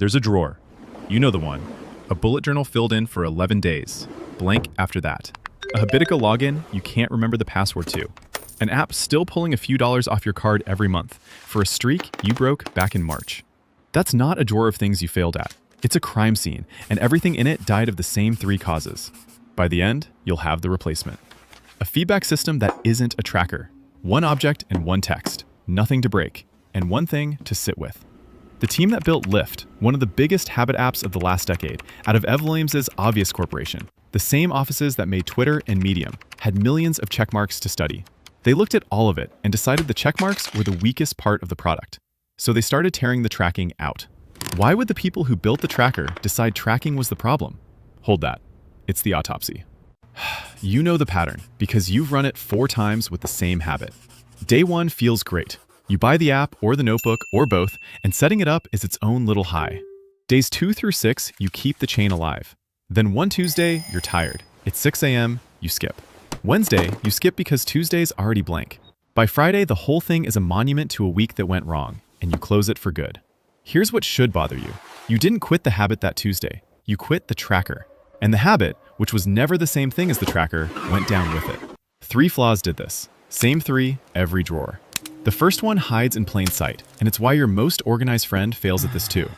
There's a drawer. You know the one. A bullet journal filled in for 11 days. Blank after that. A Habitica login you can't remember the password to. An app still pulling a few dollars off your card every month for a streak you broke back in March. That's not a drawer of things you failed at. It's a crime scene, and everything in it died of the same 3 causes. By the end, you'll have the replacement. A feedback system that isn't a tracker. 1 object and 1 text. Nothing to break, and 1 thing to sit with. The team that built Lyft, one of the biggest habit apps of the last decade, out of Ev Williams' Obvious Corporation, the same offices that made Twitter and Medium, had millions of checkmarks to study. They looked at all of it and decided the checkmarks were the weakest part of the product. So they started tearing the tracking out. Why would the people who built the tracker decide tracking was the problem? Hold that. It's the autopsy. You know the pattern because you've run it 4 times with the same habit. Day 1 feels great. You buy the app or the notebook or both, and setting it up is its own little high. Days 2 through 6, you keep the chain alive. Then one Tuesday, you're tired. It's 6 a.m., you skip. Wednesday, you skip because Tuesday's already blank. By Friday, the whole thing is a monument to a week that went wrong, and you close it for good. Here's what should bother you. You didn't quit the habit that Tuesday. You quit the tracker. And the habit, which was never the same thing as the tracker, went down with it. 3 flaws did this. Same 3, every drawer. The first one hides in plain sight, and it's why your most organized friend fails at this too.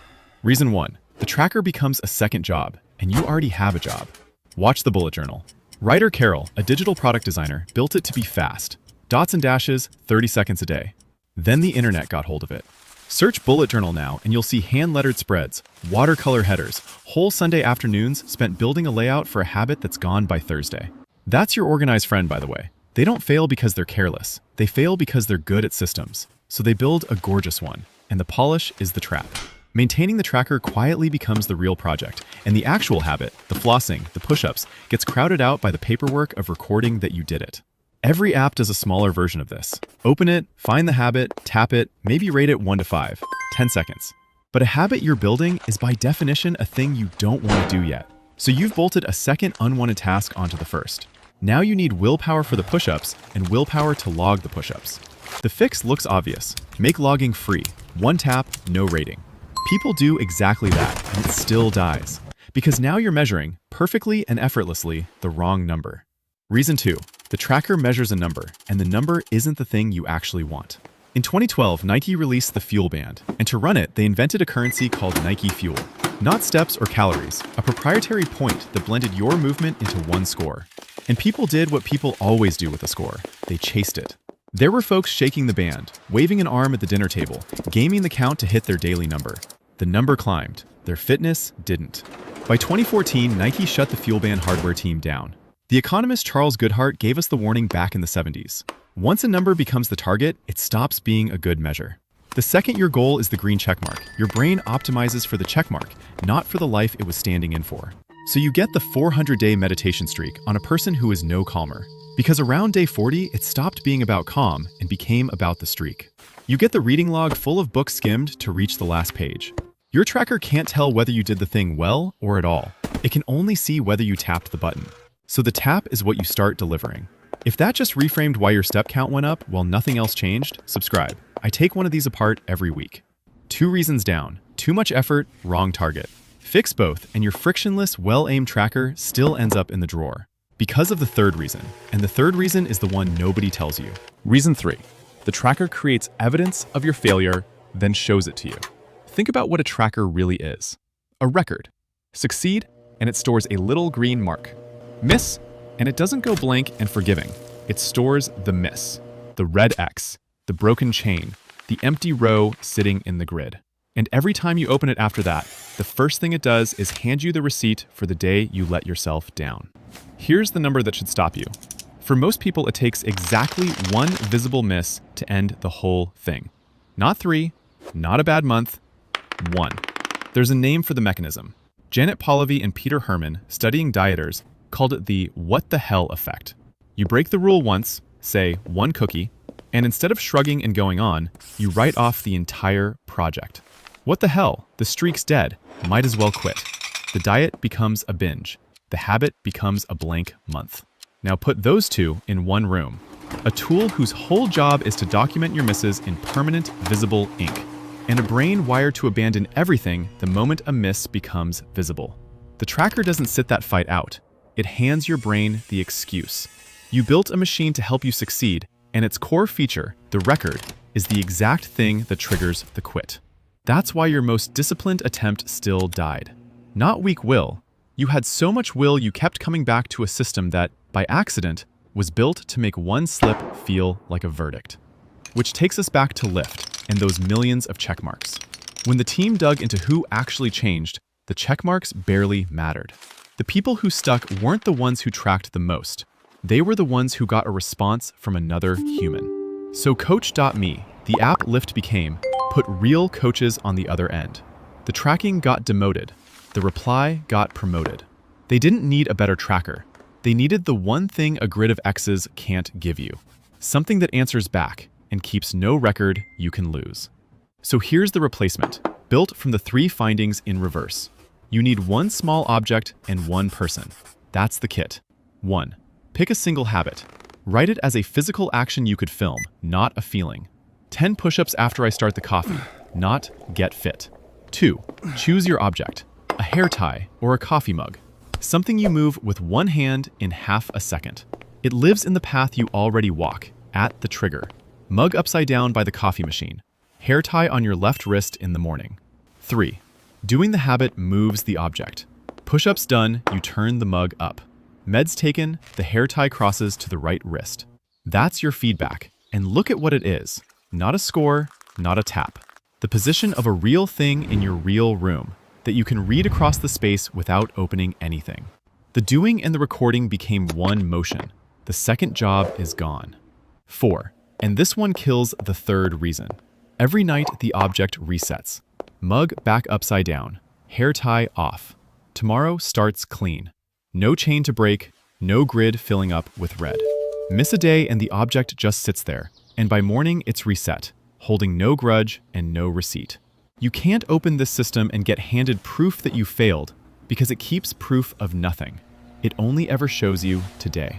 Reason 1, the tracker becomes a second job, and you already have a job. Watch the bullet journal. Writer Carol, a digital product designer, built it to be fast. Dots and dashes, 30 seconds a day. Then the internet got hold of it. Search bullet journal now, and you'll see hand-lettered spreads, watercolor headers, whole Sunday afternoons spent building a layout for a habit that's gone by Thursday. That's your organized friend, by the way. They don't fail because they're careless. They fail because they're good at systems. So they build a gorgeous one, and the polish is the trap. Maintaining the tracker quietly becomes the real project, and the actual habit, the flossing, the push-ups, gets crowded out by the paperwork of recording that you did it. Every app does a smaller version of this. Open it, find the habit, tap it, maybe rate it 1 to 5, 10 seconds. But a habit you're building is by definition a thing you don't want to do yet. So you've bolted a second unwanted task onto the first. Now you need willpower for the push-ups and willpower to log the push-ups. The fix looks obvious. Make logging free. 1 tap, no rating. People do exactly that, and it still dies. Because now you're measuring, perfectly and effortlessly, the wrong number. Reason 2, the tracker measures a number, and the number isn't the thing you actually want. In 2012, Nike released the FuelBand, and to run it, they invented a currency called Nike Fuel. Not steps or calories, a proprietary point that blended your movement into 1 score. And people did what people always do with a score. They chased it. There were folks shaking the band, waving an arm at the dinner table, gaming the count to hit their daily number. The number climbed. Their fitness didn't. By 2014, Nike shut the FuelBand hardware team down. The economist Charles Goodhart gave us the warning back in the 70s. Once a number becomes the target, it stops being a good measure. The second your goal is the green checkmark, your brain optimizes for the checkmark, not for the life it was standing in for. So you get the 400-day meditation streak on a person who is no calmer. Because around day 40, it stopped being about calm and became about the streak. You get the reading log full of books skimmed to reach the last page. Your tracker can't tell whether you did the thing well or at all. It can only see whether you tapped the button. So the tap is what you start delivering. If that just reframed why your step count went up while nothing else changed, subscribe. I take one of these apart every week. 2 reasons down. Too much effort, wrong target. Fix both, and your frictionless, well-aimed tracker still ends up in the drawer. Because of the 3rd reason. And the 3rd reason is the one nobody tells you. Reason 3. The tracker creates evidence of your failure, then shows it to you. Think about what a tracker really is. A record. Succeed, and it stores a little green mark. Miss, and it doesn't go blank and forgiving. It stores the miss, the red X, the broken chain, the empty row sitting in the grid. And every time you open it after that, the first thing it does is hand you the receipt for the day you let yourself down. Here's the number that should stop you. For most people, it takes exactly 1 visible miss to end the whole thing. Not 3, not a bad month, 1. There's a name for the mechanism. Janet Polivy and Peter Herman, studying dieters, called it the what the hell effect. You break the rule once, say 1 cookie, and instead of shrugging and going on, you write off the entire project. What the hell? The streak's dead. Might as well quit. The diet becomes a binge. The habit becomes a blank month. Now put those 2 in 1 room. A tool whose whole job is to document your misses in permanent, visible ink. and a brain wired to abandon everything the moment a miss becomes visible. The tracker doesn't sit that fight out. It hands your brain the excuse. You built a machine to help you succeed, and its core feature, the record, is the exact thing that triggers the quit. That's why your most disciplined attempt still died. Not weak will. You had so much will you kept coming back to a system that, by accident, was built to make one slip feel like a verdict. Which takes us back to Lyft and those millions of checkmarks. When the team dug into who actually changed, the checkmarks barely mattered. The people who stuck weren't the ones who tracked the most. They were the ones who got a response from another human. So Coach.me, the app Lyft became, put real coaches on the other end. The tracking got demoted. The reply got promoted. They didn't need a better tracker. They needed the one thing a grid of X's can't give you. Something that answers back and keeps no record you can lose. So here's the replacement, built from the 3 findings in reverse. You need one small object and one person. That's the kit. 1. Pick a single habit. Write it as a physical action you could film, not a feeling. 10 push-ups after I start the coffee, not get fit. 2. Choose your object. A hair tie or a coffee mug. Something you move with one hand in half a second. It lives in the path you already walk, at the trigger. Mug upside down by the coffee machine. Hair tie on your left wrist in the morning. 3. Doing the habit moves the object. Push-ups done, you turn the mug up. Meds taken, the hair tie crosses to the right wrist. That's your feedback. And look at what it is. Not a score, not a tap. The position of a real thing in your real room that you can read across the space without opening anything. The doing and the recording became one motion. The second job is gone. 4. And this one kills the third reason. Every night, the object resets. Mug back upside down. Hair tie off. Tomorrow starts clean. No chain to break, no grid filling up with red. Miss a day and the object just sits there, and by morning it's reset, holding no grudge and no receipt. You can't open this system and get handed proof that you failed because it keeps proof of nothing. It only ever shows you today.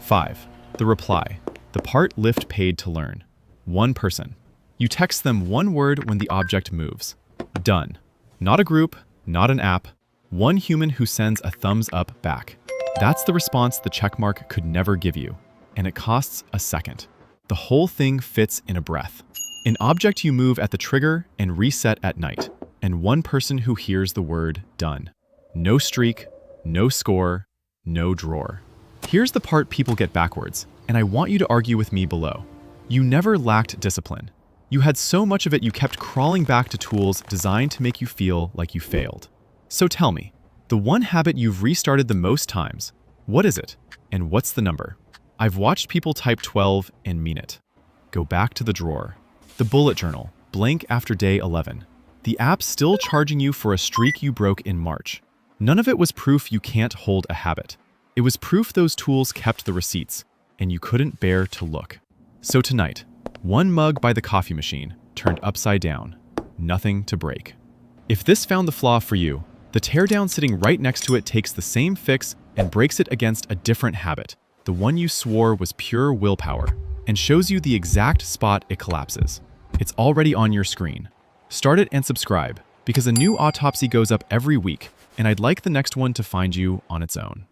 5. The reply. The part Lyft paid to learn. One person. You text them one word when the object moves. Done. Not a group, not an app. One human who sends a thumbs up back. That's the response the checkmark could never give you. And it costs a second. The whole thing fits in a breath. An object you move at the trigger and reset at night. And one person who hears the word done. No streak, no score, no drawer. Here's the part people get backwards, and I want you to argue with me below. You never lacked discipline. You had so much of it you kept crawling back to tools designed to make you feel like you failed. So tell me, the one habit you've restarted the most times, what is it? And what's the number? I've watched people type 12 and mean it. Go back to the drawer. The bullet journal, blank after day 11. The app still charging you for a streak you broke in March. None of it was proof you can't hold a habit. It was proof those tools kept the receipts, and you couldn't bear to look. So tonight, one mug by the coffee machine, turned upside down. Nothing to break. If this found the flaw for you, the teardown sitting right next to it takes the same fix and breaks it against a different habit, the one you swore was pure willpower, and shows you the exact spot it collapses. It's already on your screen. Start it and subscribe, because a new autopsy goes up every week, and I'd like the next one to find you on its own.